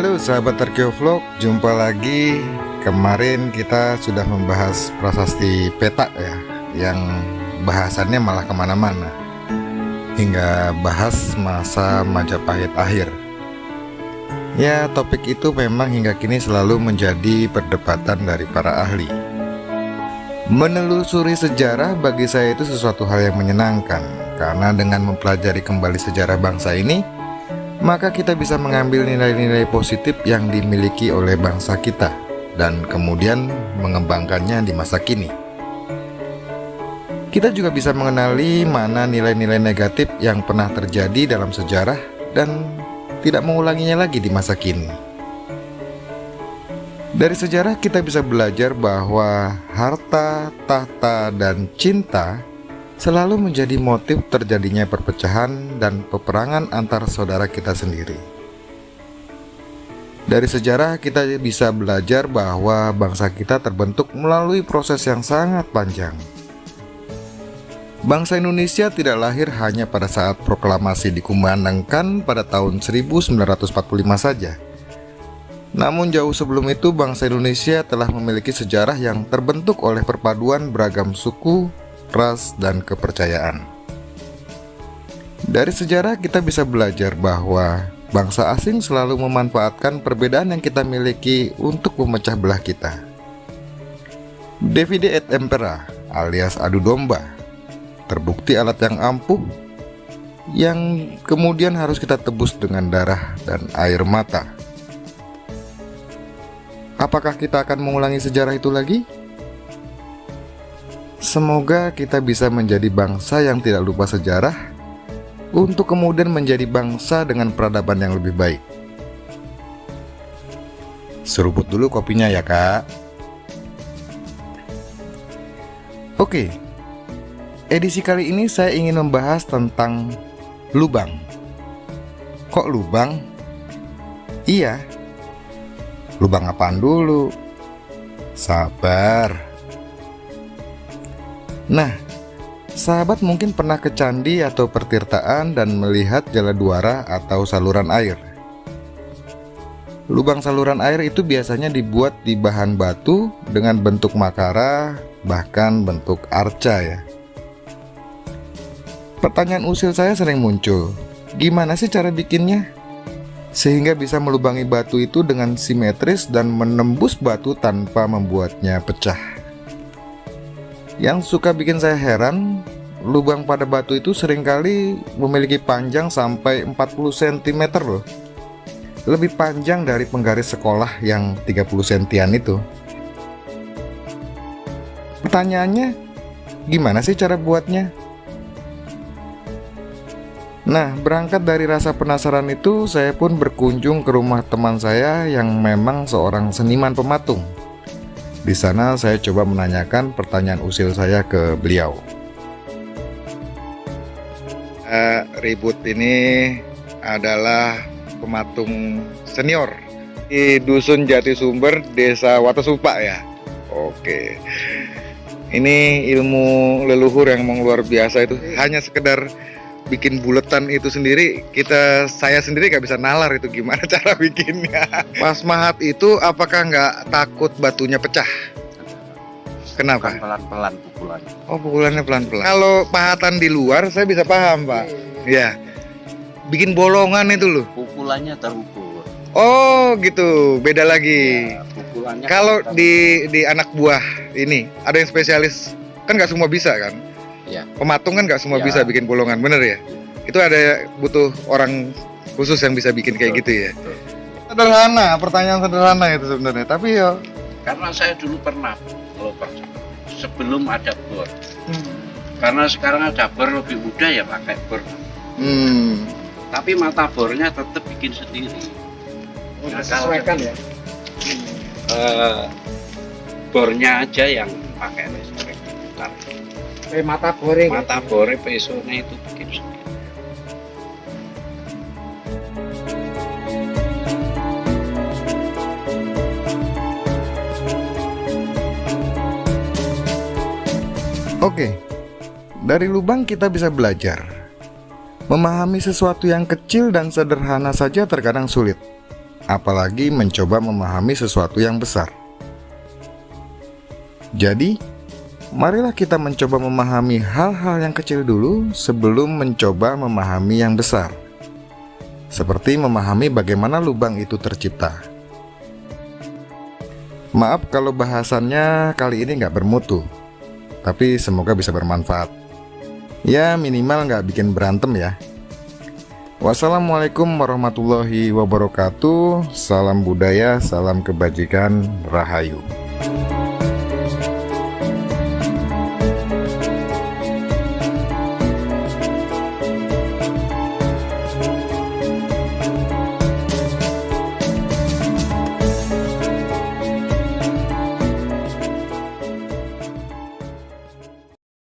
Halo sahabat Terkio Vlog, jumpa lagi. Kemarin kita sudah membahas prasasti Petak ya, yang bahasannya malah kemana-mana, hingga bahas masa Majapahit akhir. Ya, topik itu memang hingga kini selalu menjadi perdebatan dari para ahli. Menelusuri sejarah bagi saya itu sesuatu hal yang menyenangkan, karena dengan mempelajari kembali sejarah bangsa ini, maka kita bisa mengambil nilai-nilai positif yang dimiliki oleh bangsa kita dan kemudian mengembangkannya di masa kini. Kita juga bisa mengenali mana nilai-nilai negatif yang pernah terjadi dalam sejarah dan tidak mengulanginya lagi di masa kini. Dari sejarah kita bisa belajar bahwa harta, tahta, dan cinta selalu menjadi motif terjadinya perpecahan dan peperangan antar saudara kita sendiri. Dari sejarah kita bisa belajar bahwa bangsa kita terbentuk melalui proses yang sangat panjang. Bangsa Indonesia tidak lahir hanya pada saat proklamasi dikumandangkan pada tahun 1945 saja. Namun jauh sebelum itu bangsa Indonesia telah memiliki sejarah yang terbentuk oleh perpaduan beragam suku, ras, dan kepercayaan. Dari sejarah kita bisa belajar bahwa bangsa asing selalu memanfaatkan perbedaan yang kita miliki untuk memecah belah kita. Divide et impera alias adu domba, terbukti alat yang ampuh yang kemudian harus kita tebus dengan darah dan air mata. Apakah kita akan mengulangi sejarah itu lagi? Semoga kita bisa menjadi bangsa yang tidak lupa sejarah, untuk kemudian menjadi bangsa dengan peradaban yang lebih baik. Seruput dulu kopinya ya kak. Oke, edisi kali ini saya ingin membahas tentang lubang. Kok lubang? Iya, lubang apaan dulu? Sabar. Nah, sahabat mungkin pernah ke candi atau pertirtaan dan melihat jaladuara atau saluran air. Lubang saluran air itu biasanya dibuat di bahan batu dengan bentuk makara, bahkan bentuk arca ya. Pertanyaan usil saya sering muncul, gimana sih cara bikinnya? Sehingga bisa melubangi batu itu dengan simetris dan menembus batu tanpa membuatnya pecah. Yang suka bikin saya heran, lubang pada batu itu seringkali memiliki panjang sampai 40 cm loh. Lebih panjang dari penggaris sekolah yang 30 sentian itu. Pertanyaannya, gimana sih cara buatnya? Nah, berangkat dari rasa penasaran itu, saya pun berkunjung ke rumah teman saya yang memang seorang seniman pematung. Di sana saya coba menanyakan pertanyaan usil saya ke beliau. Ribut ini adalah pematung senior di Dusun Jatisumber, Desa Watasupa ya. Oke. Ini ilmu leluhur yang memang luar biasa itu. Hanya sekedar bikin buletan itu sendiri, saya sendiri gak bisa nalar itu gimana cara bikinnya. Mas Mahat itu apakah nggak takut batunya pecah? Kenapa? Pelan-pelan pukulannya. Oh, pukulannya pelan-pelan. Kalau pahatan di luar saya bisa paham pak. Ya, bikin bolongan itu loh. Pukulannya terukur. Oh gitu, beda lagi. Ya, pukulannya. Kalau di anak buah ini ada yang spesialis, kan nggak semua bisa kan? Ya. Pematung kan nggak semua Ya. bisa bikin bolongan, bener ya? Itu ada butuh orang khusus yang bisa bikin kayak gitu ya. Betul. Sederhana, pertanyaan sederhana itu sebenarnya. Tapi ya, Karena saya dulu pernah loper sebelum ada bor. Karena sekarang ada bor lebih mudah ya pakai bor. Tapi mata bornya tetap bikin sendiri. Nah, Sesuaikan ya. Bornya aja yang pakai listrik putar. Mata boring. Mata bore pesone itu bikin sendiri. oke. Dari lubang kita bisa belajar. Memahami sesuatu yang kecil dan sederhana saja terkadang sulit. apalagi mencoba memahami sesuatu yang besar. Jadi, marilah kita mencoba memahami hal-hal yang kecil dulu sebelum mencoba memahami yang besar. Seperti memahami bagaimana lubang itu tercipta. Maaf kalau bahasannya kali ini nggak bermutu, tapi semoga bisa bermanfaat. Ya minimal nggak bikin berantem ya. Wassalamualaikum warahmatullahi wabarakatuh. Salam budaya, salam kebajikan, rahayu.